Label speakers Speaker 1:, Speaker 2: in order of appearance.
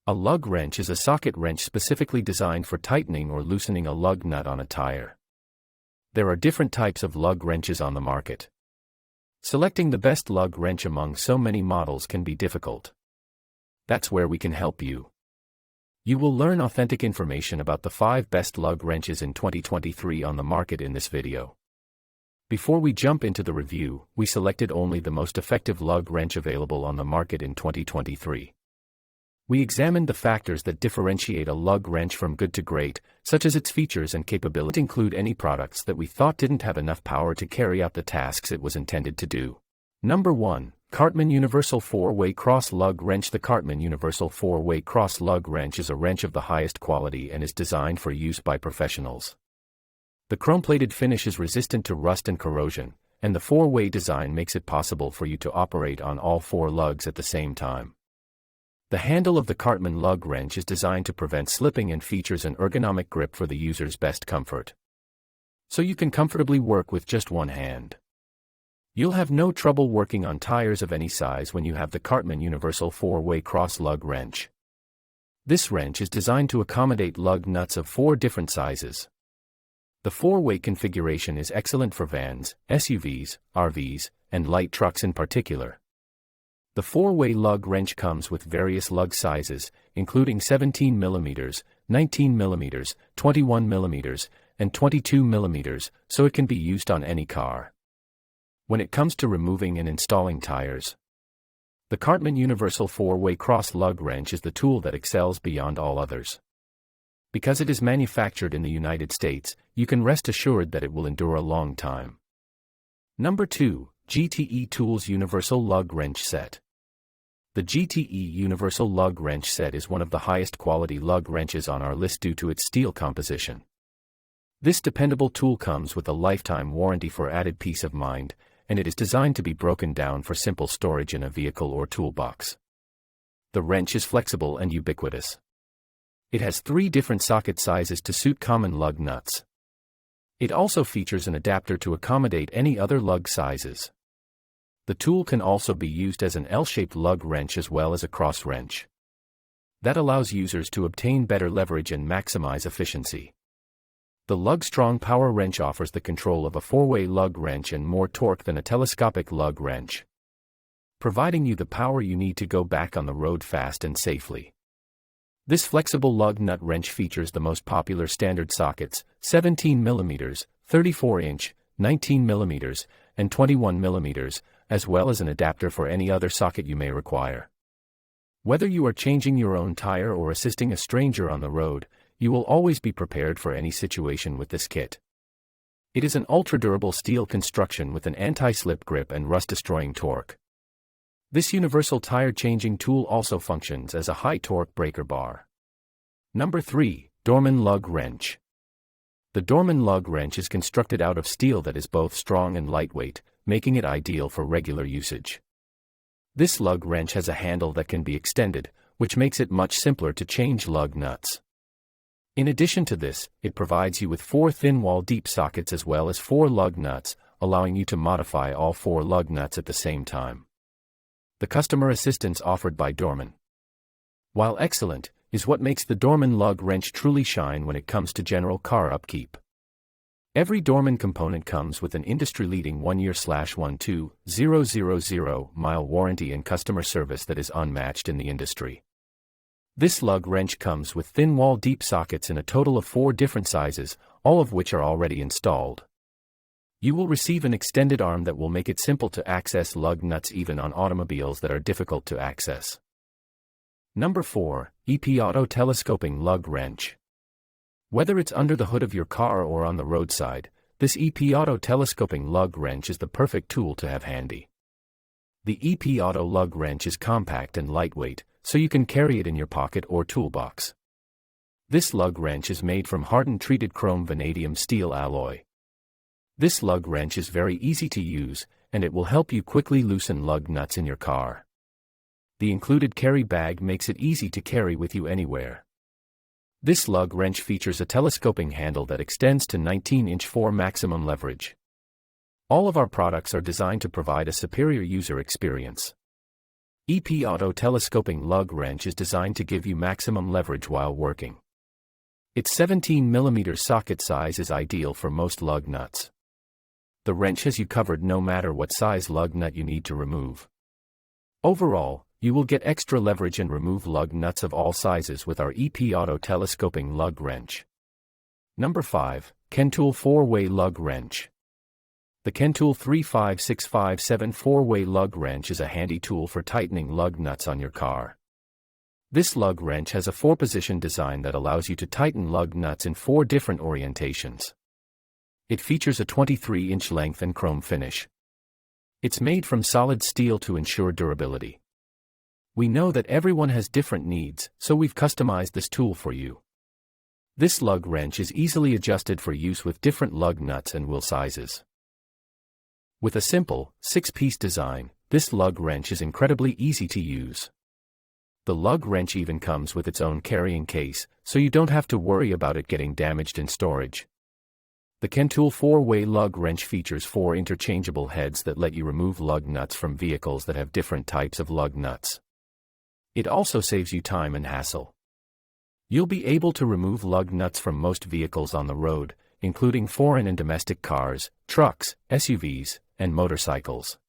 Speaker 1: A lug wrench is a socket wrench specifically designed for tightening or loosening a lug nut on a tire. There are different types of lug wrenches on the market. Selecting the best lug wrench among so many models can be difficult. That's where we can help you. You will learn authentic information about the 5 best lug wrenches in 2023 on the market in this video. Before we jump into the review, we selected only the most effective lug wrench available on the market in 2023. We examined the factors that differentiate a lug wrench from good to great, such as its features and capability. Include any products that we thought didn't have enough power to carry out the tasks it was intended to do. Number 1. Cartman Universal 4-Way Cross Lug Wrench. The Cartman Universal 4-Way Cross Lug Wrench is a wrench of the highest quality and is designed for use by professionals. The chrome-plated finish is resistant to rust and corrosion, and the 4-way design makes it possible for you to operate on all 4 lugs at the same time. The handle of the Cartman lug wrench is designed to prevent slipping and features an ergonomic grip for the user's best comfort. So you can comfortably work with just one hand. You'll have no trouble working on tires of any size when you have the Cartman Universal 4-Way Cross Lug Wrench. This wrench is designed to accommodate lug nuts of 4 different sizes. The 4-way configuration is excellent for vans, SUVs, RVs, and light trucks in particular. The 4-way lug wrench comes with various lug sizes, including 17mm, 19mm, 21mm, and 22mm, so it can be used on any car. When it comes to removing and installing tires, the Cartman Universal 4-Way Cross Lug Wrench is the tool that excels beyond all others. Because it is manufactured in the United States, you can rest assured that it will endure a long time. Number 2. GTE Tools Universal Lug Wrench Set. The GTE Universal Lug Wrench Set is one of the highest quality lug wrenches on our list due to its steel composition. This dependable tool comes with a lifetime warranty for added peace of mind, and it is designed to be broken down for simple storage in a vehicle or toolbox. The wrench is flexible and ubiquitous. It has 3 different socket sizes to suit common lug nuts. It also features an adapter to accommodate any other lug sizes. The tool can also be used as an L-shaped lug wrench as well as a cross wrench. That allows users to obtain better leverage and maximize efficiency. The Lug Strong Power Wrench offers the control of a 4-way lug wrench and more torque than a telescopic lug wrench, providing you the power you need to go back on the road fast and safely. This flexible lug nut wrench features the most popular standard sockets, 17mm, 34-inch, 19mm, and 21mm, as well as an adapter for any other socket you may require. Whether you are changing your own tire or assisting a stranger on the road, you will always be prepared for any situation with this kit. It is an ultra-durable steel construction with an anti-slip grip and rust-destroying torque. This universal tire-changing tool also functions as a high-torque breaker bar. Number 3. Dorman Lug Wrench. The Dorman Lug Wrench is constructed out of steel that is both strong and lightweight, making it ideal for regular usage. This lug wrench has a handle that can be extended, which makes it much simpler to change lug nuts. In addition to this, it provides you with 4 thin-wall deep sockets as well as 4 lug nuts, allowing you to modify all 4 lug nuts at the same time. The customer assistance offered by Dorman, while excellent, is what makes the Dorman Lug Wrench truly shine when it comes to general car upkeep. Every Dorman component comes with an industry-leading 1-year/12,000-mile warranty and customer service that is unmatched in the industry. This lug wrench comes with thin-wall deep sockets in a total of 4 different sizes, all of which are already installed. You will receive an extended arm that will make it simple to access lug nuts even on automobiles that are difficult to access. Number 4. EPAuto Telescoping Lug Wrench. Whether it's under the hood of your car or on the roadside, this EPAuto Telescoping Lug Wrench is the perfect tool to have handy. The EPAuto Lug Wrench is compact and lightweight, so you can carry it in your pocket or toolbox. This lug wrench is made from hardened treated chrome vanadium steel alloy. This lug wrench is very easy to use, and it will help you quickly loosen lug nuts in your car. The included carry bag makes it easy to carry with you anywhere. This lug wrench features a telescoping handle that extends to 19-inch for maximum leverage. All of our products are designed to provide a superior user experience. EPAuto telescoping lug wrench is designed to give you maximum leverage while working. Its 17mm socket size is ideal for most lug nuts. The wrench has you covered no matter what size lug nut you need to remove. Overall, you will get extra leverage and remove lug nuts of all sizes with our EPAuto telescoping lug wrench. Number 5. Kentool 4-Way Lug Wrench. The Kentool 35657 4-Way Lug Wrench is a handy tool for tightening lug nuts on your car. This lug wrench has a 4-position design that allows you to tighten lug nuts in 4 different orientations. It features a 23-inch length and chrome finish. It's made from solid steel to ensure durability. We know that everyone has different needs, so we've customized this tool for you. This lug wrench is easily adjusted for use with different lug nuts and wheel sizes. With a simple, 6-piece design, this lug wrench is incredibly easy to use. The lug wrench even comes with its own carrying case, so you don't have to worry about it getting damaged in storage. The Kentool 4-Way Lug Wrench features 4 interchangeable heads that let you remove lug nuts from vehicles that have different types of lug nuts. It also saves you time and hassle. You'll be able to remove lug nuts from most vehicles on the road, including foreign and domestic cars, trucks, SUVs, and motorcycles.